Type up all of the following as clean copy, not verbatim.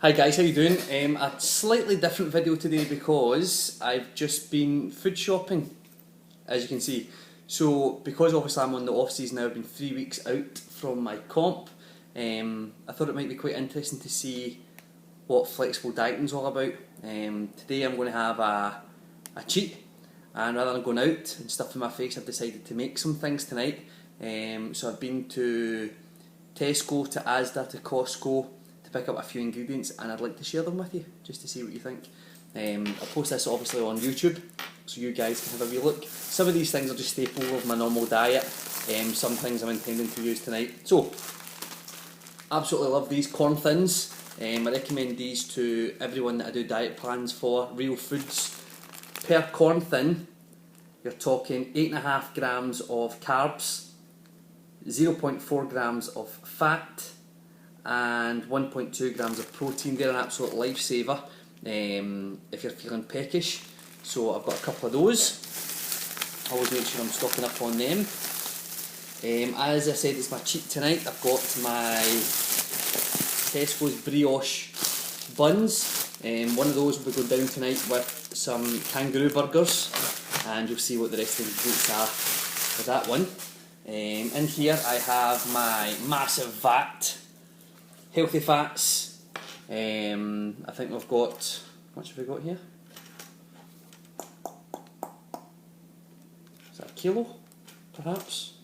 Hi guys, how you doing? A slightly different video today because I've just been food shopping, as you can see. So because obviously I'm on the off season now, I've been 3 weeks out from my comp. I thought it might be quite interesting to see what flexible dieting's all about. Today I'm going to have a cheat, and rather than going out and stuffing my face, I've decided to make some things tonight. So I've been to Tesco, to Asda, to Costco to pick up a few ingredients, and I'd like to share them with you just to see what you think. I'll post this obviously on YouTube so you guys can have a wee look. Some of these things are just staple of my normal diet. Some things I'm intending to use tonight. So, absolutely love these corn thins. I recommend these to everyone that I do diet plans for. Real Foods. Per corn thin, you're talking 8.5 grams of carbs, 0.4 grams of fat, and 1.2 grams of protein. They're an absolute lifesaver if you're feeling peckish. So I've got a couple of those. Always make sure I'm stocking up on them. As I said, it's my cheat tonight. I've got my Tesco's brioche buns. One of those will be going down tonight with some kangaroo burgers, and you'll see what the rest of the ingredients are for that one. In here I have my massive vat, healthy fats. I think we've got, how much have we got here? Is that a kilo, perhaps?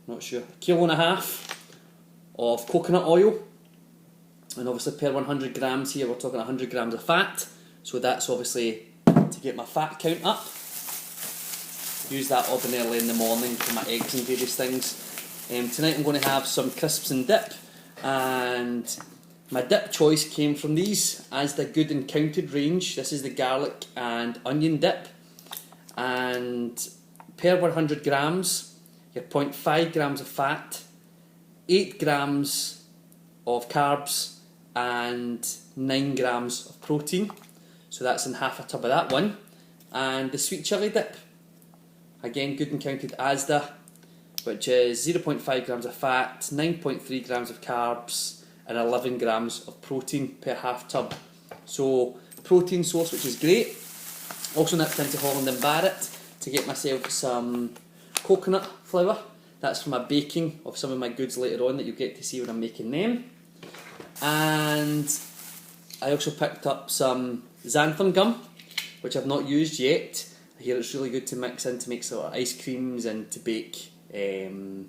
Not sure. 1.5 kilos of coconut oil, and obviously per 100 grams here we're talking 100 grams of fat, so that's obviously to get my fat count up. Use that ordinarily in the morning for my eggs and various things. Tonight I'm going to have some crisps and dip, and my dip choice came from these Asda Good and Counted range. This is the garlic and onion dip, and per 100 grams you're 0.5 grams of fat, 8 grams of carbs, and 9 grams of protein. So that's in half a tub of that one. And the sweet chilli dip, again Good and Counted Asda, which is 0.5 grams of fat, 9.3 grams of carbs, and 11 grams of protein per half tub. So protein source, which is great. Also nipped into Holland and Barrett to get myself some coconut flour. That's for my baking of some of my goods later on that you'll get to see when I'm making them. And I also picked up some xanthan gum, which I've not used yet. I hear it's really good to mix in to make sort of ice creams and to bake. What am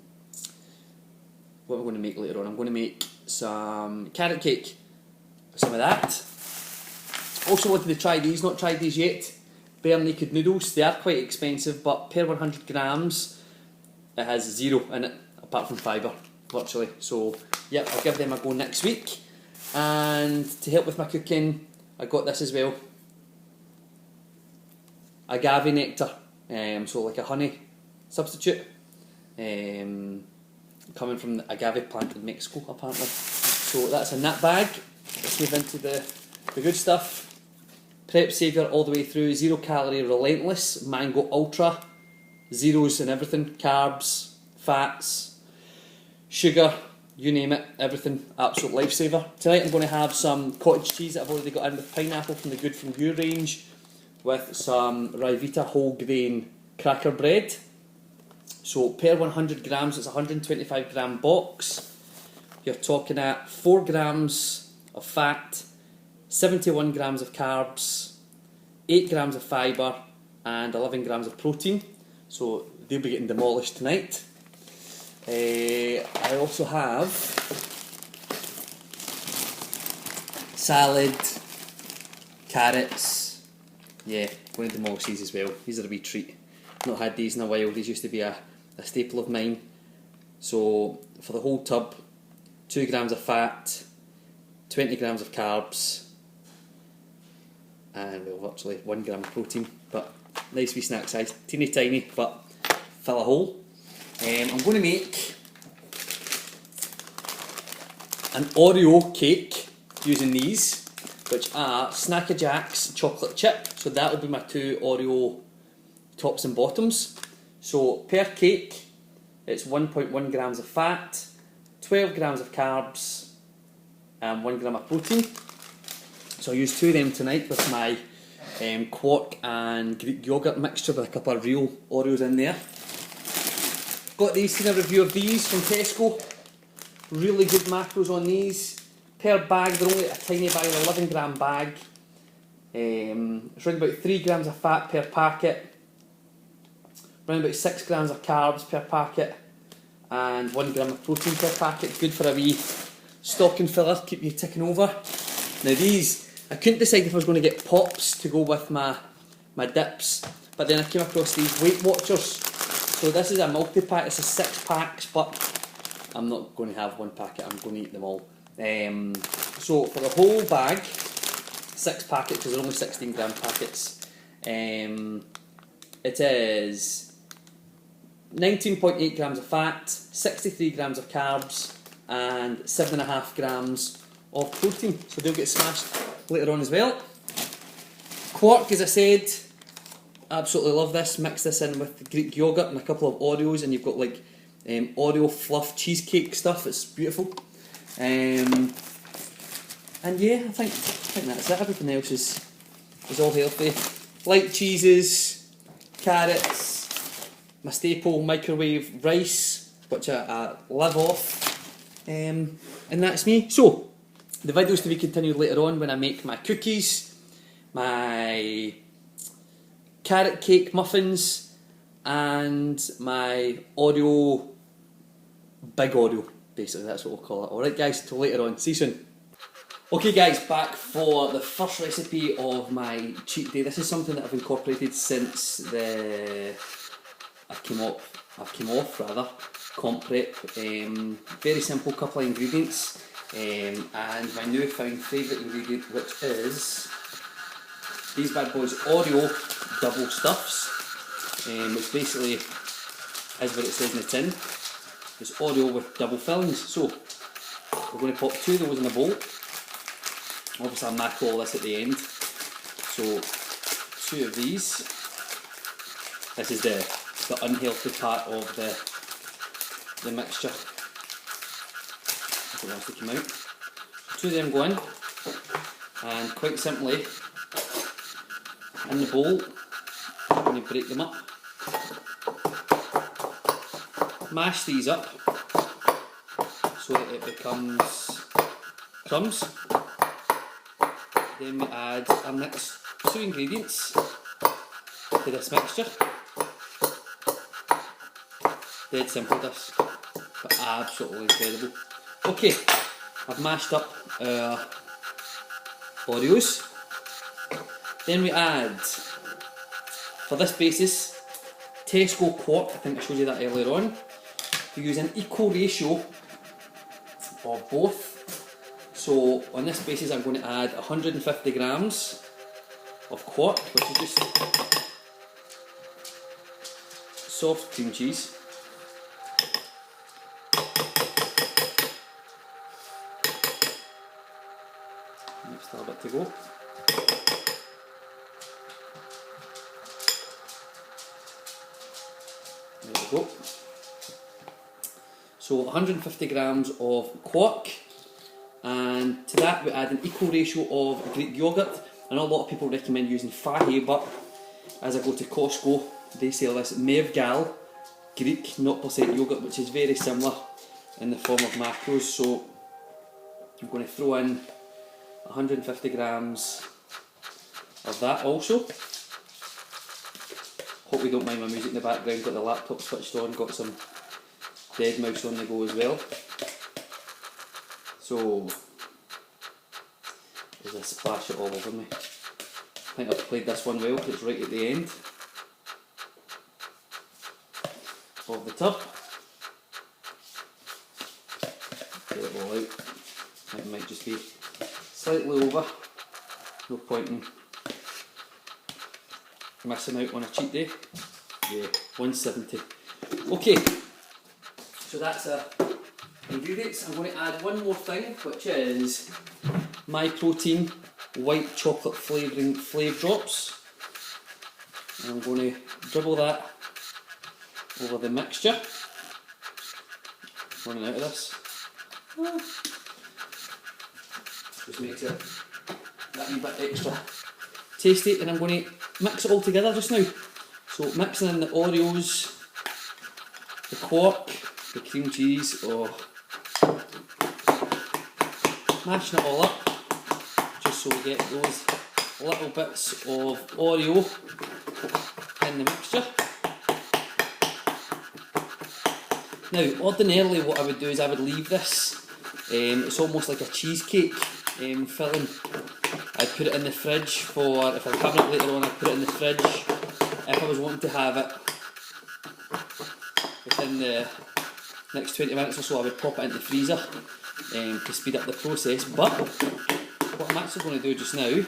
I going to make later on? I'm going to make some carrot cake with some of that. Also wanted to try these, not tried these yet. Bare naked noodles. They are quite expensive, but per 100 grams it has 0 in it, apart from fibre, virtually. So yeah, I'll give them a go next week. And to help with my cooking, I got this as well. Agave nectar, so like a honey substitute, coming from the agave plant in Mexico apparently. So that's a nut bag. Let's move into the good stuff. Prep Saviour all the way through, 0 calorie relentless, mango ultra, zeros in everything, carbs, fats, sugar, you name it, everything, absolute lifesaver. Tonight I'm going to have some cottage cheese that I've already got in with pineapple from the Good From You range, with some Ryvita whole grain cracker bread. So per 100 grams, it's a 125 gram box. You're talking at 4 grams of fat, 71 grams of carbs, 8 grams of fibre, and 11 grams of protein. So they'll be getting demolished tonight. I also have salad, carrots. Yeah, going to demolish these as well. These are a wee treat. Not had these in a while. These used to be a staple of mine. So for the whole tub, 2 grams of fat, 20 grams of carbs, and well, virtually 1 gram of protein. But nice wee snack size, teeny tiny, but fill a hole. I'm going to make an Oreo cake using these, which are Snacker Jacks chocolate chip. So that will be my 2 Oreo tops and bottoms. So per cake, it's 1.1 grams of fat, 12 grams of carbs, and 1 gram of protein. So I'll use 2 of them tonight with my quark and Greek yogurt mixture with a couple of real Oreos in there. Got these, seen a review of these from Tesco. Really good macros on these. Per bag, they're only a tiny bag, an 11 gram bag. It's around about 3 grams of fat per packet. Around about 6 grams of carbs per packet. And 1 gram of protein per packet. Good for a wee stocking filler, keep you ticking over. Now these, I couldn't decide if I was going to get pops to go with my dips, but then I came across these Weight Watchers. So this is a multi-pack, it's a 6 packs, but I'm not going to have 1 packet, I'm going to eat them all. So for the whole bag, 6 packets, because they're only 16 gram packets, it is 19.8 grams of fat, 63 grams of carbs, and 7.5 grams of protein. So they'll get smashed later on as well. Quark, as I said, absolutely love this. Mix this in with Greek yogurt and a couple of Oreos, and you've got like Oreo fluff cheesecake stuff. It's beautiful. And yeah, I think that's it. Everything else is all healthy. Light cheeses, carrots, my staple microwave rice, which I live off, and that's me. So the videos to be continued later on when I make my cookies, my carrot cake muffins, and my Oreo, big Oreo, basically, that's what we'll call it. Alright guys, till later on, see you soon. Okay guys, back for the first recipe of my cheat day. This is something that I've incorporated since I've came off comp prep. Very simple couple of ingredients, and my newfound favourite ingredient, which is these bad boys, Oreo double stuffs, which basically is what it says in the tin. It's Oreo with double fillings. So we're going to pop 2 of those in a bowl. Obviously I'll macro all this at the end. So 2 of these. This is the unhealthy part of the mixture, if it wants to come out. So 2 of them go in, and quite simply in the bowl I'm going to break them up. Mash these up so that it becomes crumbs. Then we add our next 2 ingredients to this mixture. Dead simple this, but absolutely incredible. Okay, I've mashed up our Oreos. Then we add, for this basis, Tesco quark. I think I showed you that earlier on. We use an equal ratio of both. So on this basis I'm going to add 150 grams of quark, which is just soft cream cheese. Still a bit to go. There we go. So 150 grams of quark, and to that we add an equal ratio of Greek yogurt. I know a lot of people recommend using Fage, but as I go to Costco they sell this Mevgal Greek 0% yogurt, which is very similar in the form of macros. So I'm going to throw in 150 grams of that also. Hope you don't mind my music in the background, got the laptop switched on, got some dead mouse on the go as well. So, as I splash it all over me. I think I've played this one well because it's right at the end of the tub. Get it all out. I think it might just be slightly over. No point in missing out on a cheat day. Yeah, 170. Okay, so that's our ingredients. I'm going to add one more thing, which is my protein white chocolate flavouring Flave Drops. And I'm going to dribble that over the mixture. Running out of this. Just makes it that wee bit extra tasty, and I'm going to mix it all together just now. So mixing in the Oreos, the quark, the cream cheese, mashing it all up, just so we get those little bits of Oreo in the mixture. Now, ordinarily what I would do is I would leave this, it's almost like a cheesecake filling. I'd put it in the fridge for, if I'm having it later on, I'd put it in the fridge. If I was wanting to have it within the next 20 minutes or so, I would pop it into the freezer to speed up the process. But what I'm actually going to do just now is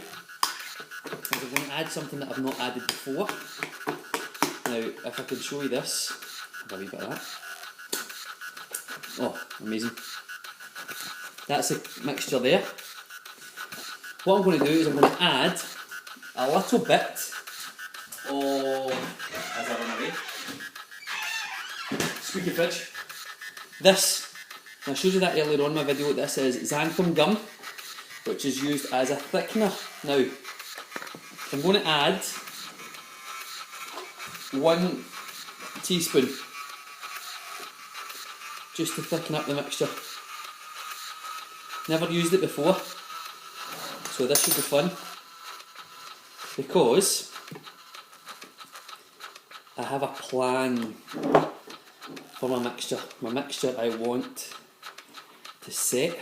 I'm going to add something that I've not added before. Now, if I can show you this, a wee bit of that. Oh, amazing. That's a mixture there. What I'm going to do is I'm going to add a little bit of, as I run away, squeaky fridge. This, I showed you that earlier on in my video, this is xanthan gum, which is used as a thickener. Now, I'm going to add 1 teaspoon just to thicken up the mixture. Never used it before, so this should be fun, because I have a plan for my mixture. My mixture I want to set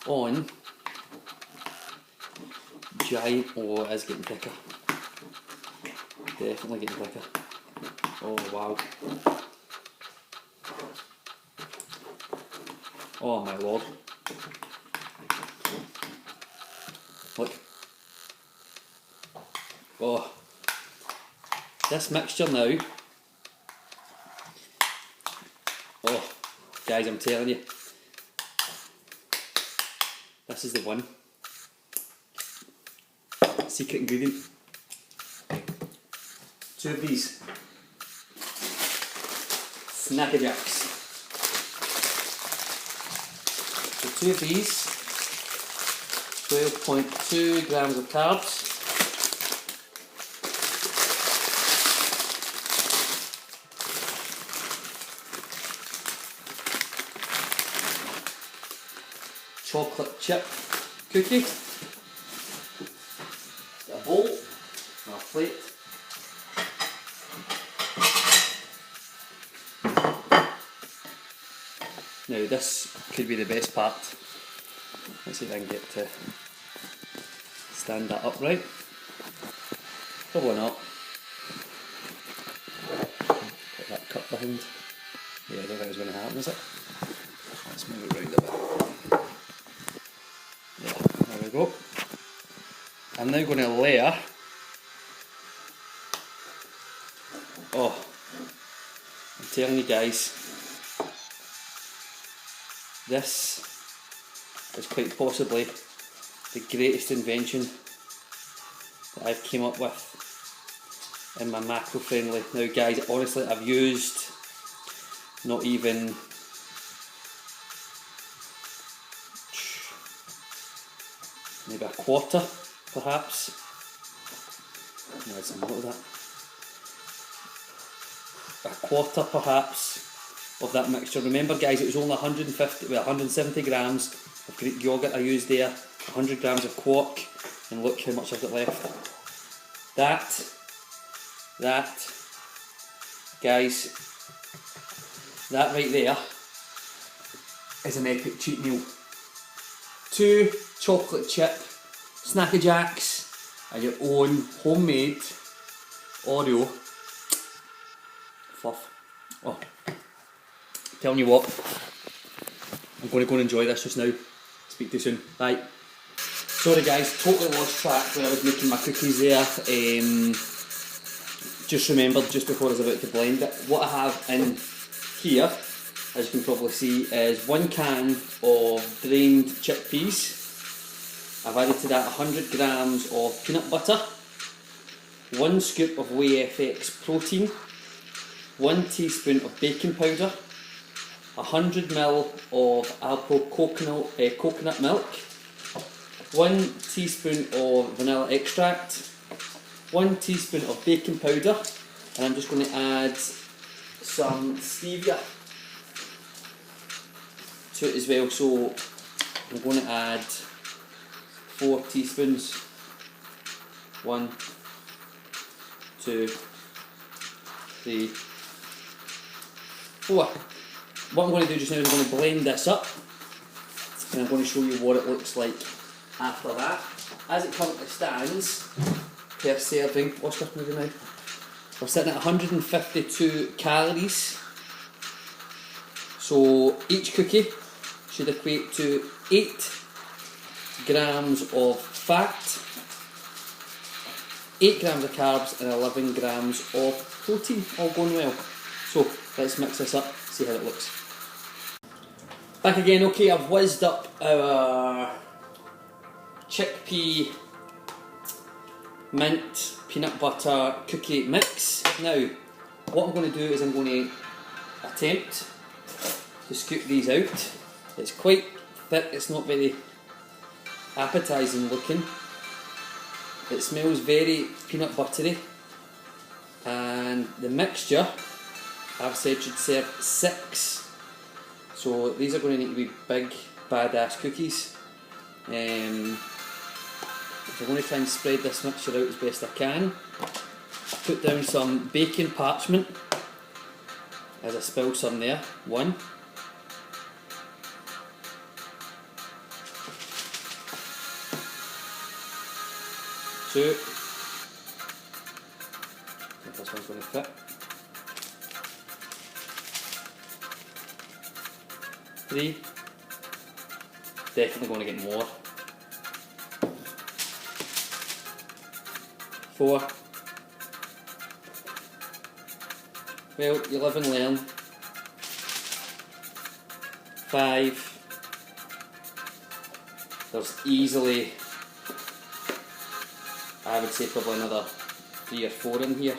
on giant, oh, it is getting thicker, definitely getting thicker. Oh wow, oh my lord, look, oh, this mixture now, oh guys, I'm telling you, this is the one. Secret ingredient. 2 of these Snacker Jacks. So 2 of these, 12.2 grams of carbs. Chocolate chip cookie. A bowl, and a plate. Now this could be the best part. Let's see if I can get to stand that upright. Probably not. Put that cup behind. Yeah, I don't think it was going to happen, is it? Let's move it round a bit. Yeah, there we go. I'm now going to layer, oh, I'm telling you guys, this is quite possibly the greatest invention that I've came up with in my macro friendly. Now guys, honestly, I've used not even maybe a quarter. Perhaps. No, it's more of that. A quarter perhaps of that mixture. Remember guys, it was only 170 grams of Greek yogurt I used there, 100 grams of quark, and look how much I've got left. That, guys, that right there is an epic cheat meal. 2 chocolate chip Snacker Jacks and your own homemade Oreo fluff. Oh, telling you what, I'm going to go and enjoy this just now. Speak to you soon. Bye. Sorry guys, totally lost track when I was making my cookies there. Just remembered just before I was about to blend it. What I have in here, as you can probably see, is 1 can of drained chickpeas. I've added to that 100 grams of peanut butter, 1 scoop of Whey FX protein, 1 teaspoon of baking powder, 100 ml of Alpo coconut milk, 1 teaspoon of vanilla extract, 1 teaspoon of baking powder, and I'm just going to add some stevia to it as well. So I'm going to add 4 teaspoons. 1, 2, 3, 4. What I'm going to do just now is I'm going to blend this up, and I'm going to show you what it looks like after that. As it currently stands, per serving, Oscar, maybe now, we're sitting at 152 calories. So each cookie should equate to 8 grams of fat, 8 grams of carbs and 11 grams of protein, all going well. So let's mix this up, see how it looks. Back again. Okay, I've whizzed up our chickpea mint peanut butter cookie mix. Now what I'm going to do is I'm going to attempt to scoop these out. It's quite thick, it's not very appetising looking. It smells very peanut buttery, and the mixture I've said should serve 6. So these are going to need to be big badass cookies. So I'm going to try and spread this mixture out as best I can. Put down some baking parchment as I spill some there. 1. 2. I think this one's going to fit. 3. Definitely going to get more. 4. Well, you live and learn. 5. There's easily, I would say, probably another 3 or 4 in here.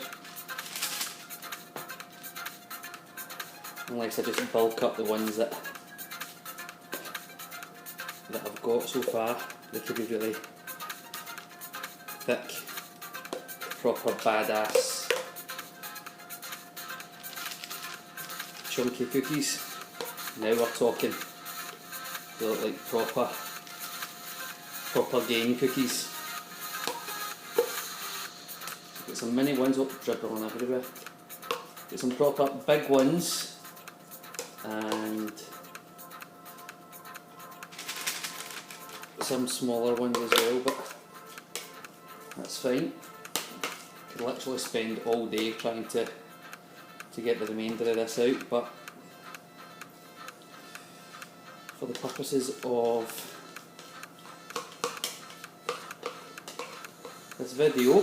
Unless I just bulk up the ones that I've got so far. They could be really thick, proper badass chunky cookies. Now we're talking. They look like proper game cookies. Get some mini ones, dribbling everywhere. Get some proper big ones, and some smaller ones as well, but that's fine. Could literally spend all day trying to get the remainder of this out, but for the purposes of this video, I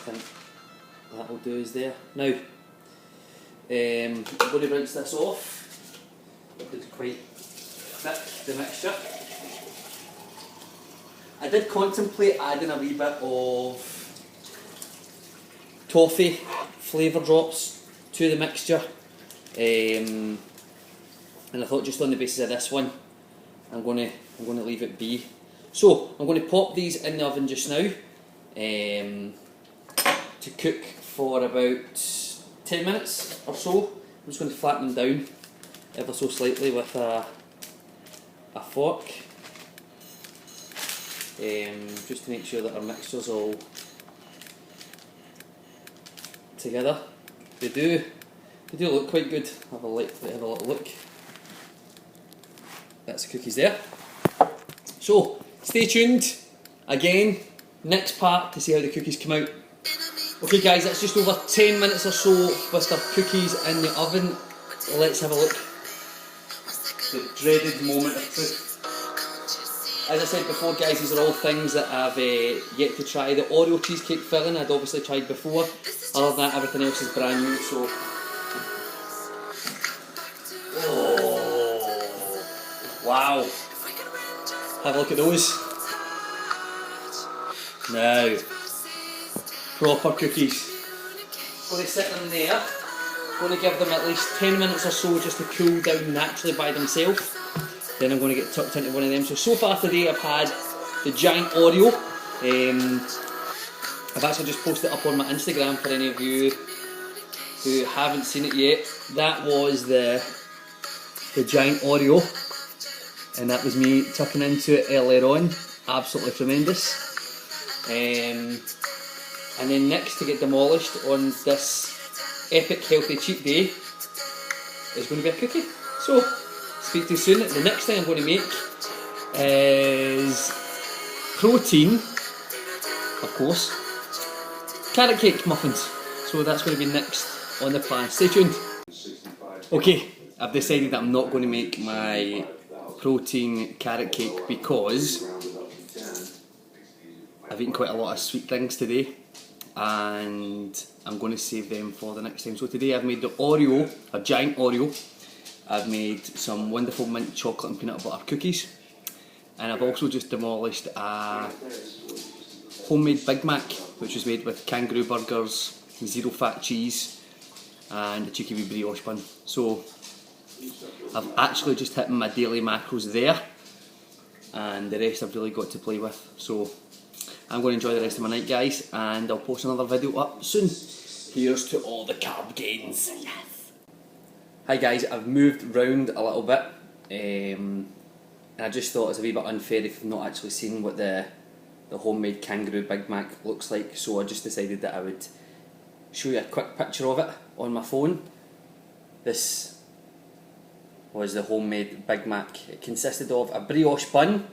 think that will do us there. Now, I'm going to rinse this off. It's quite thick, the mixture. I did contemplate adding a wee bit of toffee flavour drops to the mixture, and I thought just on the basis of this one, I'm going to leave it be. So I'm going to pop these in the oven just now, to cook for about 10 minutes or so. I'm just going to flatten them down ever so slightly with a fork, just to make sure that our mixture's all together. They do look quite good. Have a little look. That's the cookies there. So stay tuned again, next part, to see how the cookies come out. Okay guys, that's just over 10 minutes or so with our cookies in the oven. Let's have a look. The dreaded moment of truth. As I said before guys, these are all things that I've yet to try. The Oreo cheesecake filling I'd obviously tried before. Other than that, everything else is brand new, so... Oh, wow. Have a look at those. Now, proper cookies. Going to sit them there. Going to give them at least 10 minutes or so just to cool down naturally by themselves. Then I'm going to get tucked into one of them. So far today I've had the giant Oreo. I've actually just posted it up on my Instagram for any of you who haven't seen it yet. That was the giant Oreo, and that was me tucking into it earlier on. Absolutely tremendous. And then next to get demolished on this epic healthy cheat day is going to be a cookie. So, speak to you soon. The next thing I'm going to make is protein, of course, carrot cake muffins. So that's going to be next on the plan. Stay tuned. Okay, I've decided that I'm not going to make my protein carrot cake because I've eaten quite a lot of sweet things today and I'm going to save them for the next time. So today I've made the Oreo, a giant Oreo. I've made some wonderful mint chocolate and peanut butter cookies, and I've also just demolished a homemade Big Mac which was made with kangaroo burgers, zero fat cheese and a cheeky wee brioche bun. So I've actually just hit my daily macros there, and the rest I've really got to play with. So I'm going to enjoy the rest of my night, guys, and I'll post another video up soon. Here's to all the carb gains. Yes. Hi guys, I've moved round a little bit, and I just thought it was a wee bit unfair if you've not actually seen what the homemade kangaroo Big Mac looks like. So I just decided that I would show you a quick picture of it on my phone. This was the homemade Big Mac. It consisted of a brioche bun,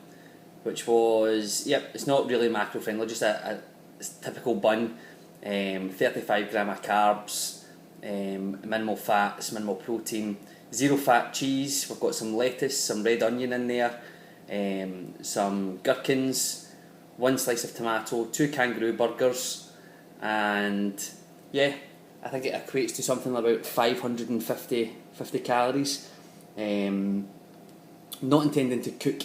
which was, yep, it's not really macro friendly, just a typical bun, 35 gram of carbs, minimal fats, minimal protein, zero fat cheese. We've got some lettuce, some red onion in there, some gherkins, one slice of tomato, 2 kangaroo burgers, and yeah, I think it equates to something about 550 calories. Not intending to cook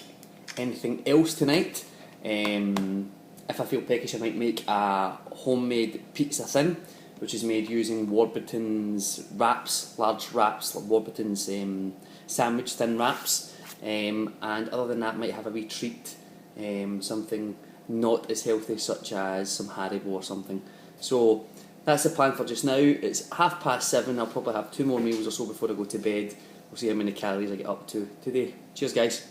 anything else tonight. If I feel peckish, I might make a homemade pizza thin, which is made using Warburton's wraps, large wraps, like Warburton's sandwich thin wraps. And other than that, might have a wee treat, something not as healthy, such as some Haribo or something. So that's the plan for just now. It's 7:30. I'll probably have 2 more meals or so before I go to bed. We'll see how many calories I get up to today. Cheers, guys.